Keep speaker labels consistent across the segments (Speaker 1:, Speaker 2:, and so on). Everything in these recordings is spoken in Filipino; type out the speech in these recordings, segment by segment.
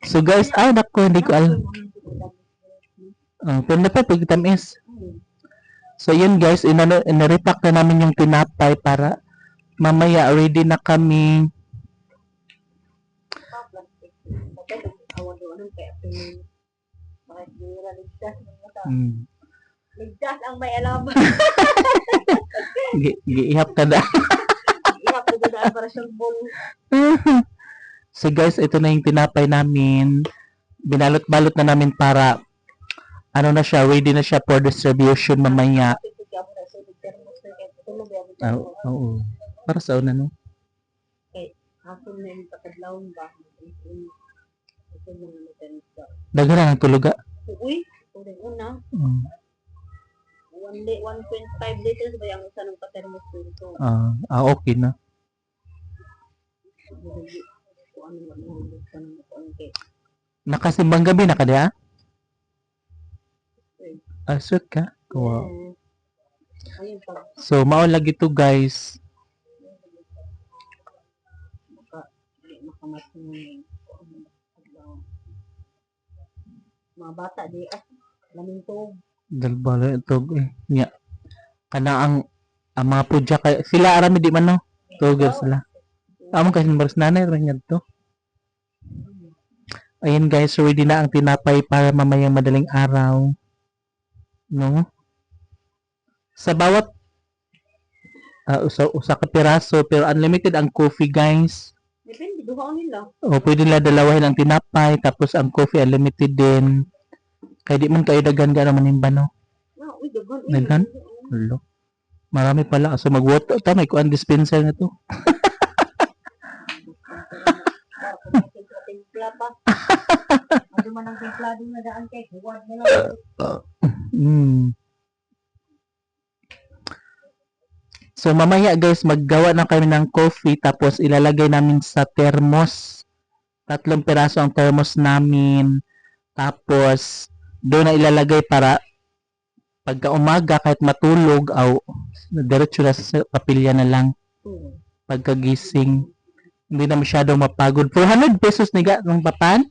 Speaker 1: So guys, nako, hindi ko alam. Pero na pa, pagkitamis. So yun guys, inarepack na namin yung tinapay para mamaya ready na kami.
Speaker 2: Ligtas ang may alam.
Speaker 1: Giihap ka na.
Speaker 2: Ihap ko na para siyang bol.
Speaker 1: So guys, ito na yung tinapay namin. Binalot-balot na namin para ano na siya, ready na siya for distribution mamaya. Oo. Para sa una, no?
Speaker 2: Ako na yung pakadlawang ba?
Speaker 1: Daghan ang tuluga.
Speaker 2: Uy, uling una. 1.5 liters ba yung isa ng patermos dito?
Speaker 1: Okay na. Nakasimbang gabi na ka diya? Sweet ka? Wow. So, mao lagi to guys.
Speaker 2: Mga bata di laming tog.
Speaker 1: Dalbalo ito nya. Kana ang mga pudya kay sila arami di man no. Togers sila. Amo kasi baras nanay ra niya to. Ayun guys, ready na ang tinapay para mamayang madaling araw. No? Sa bawat usa ka piraso pero unlimited ang coffee guys.
Speaker 2: Depende duha nila.
Speaker 1: Pwede nila dalawahin ang tinapay tapos ang coffee unlimited din. Kaya di man kayo dagan gana manimba no.
Speaker 2: Uy, dagan.
Speaker 1: Dagan? Hello. Marami pala. So mag-water. May kuan dispenser na to.
Speaker 2: Timpla pa. Ano man ang timpla din na daan kay huwag na lang.
Speaker 1: So mamaya guys, maggawa na kami ng coffee tapos ilalagay namin sa thermos. 3 piraso ang thermos namin. Tapos doon na ilalagay para pagka umaga kahit matulog diretso na sa papilya na lang pagkagising. Hindi na masyadong mapagod. 400 pesos niga ng papan?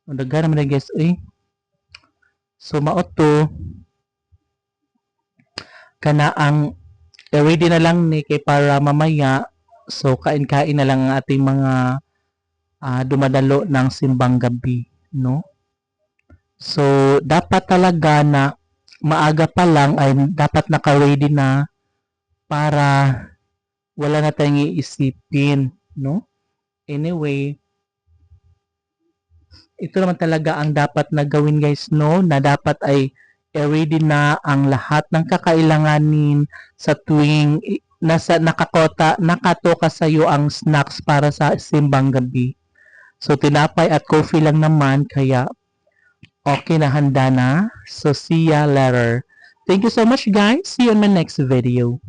Speaker 1: Dagan naman na guys. So maoto kana ang ready na lang ni kay para mamaya so kain-kain na lang ang ating mga dumadalo ng simbang gabi, no? So dapat talaga na maaga pa lang ay dapat naka-ready na para wala na tayong iisipin, no? Anyway, ito naman talaga ang dapat na gawin guys, no? Na dapat ay ready na ang lahat ng kakailanganin sa tuwing nakatoka sa iyo ang snacks para sa simbang gabi. So tinapay at coffee lang naman kaya okay na, handa na. So see ya later. Thank you so much guys. See you in my next video.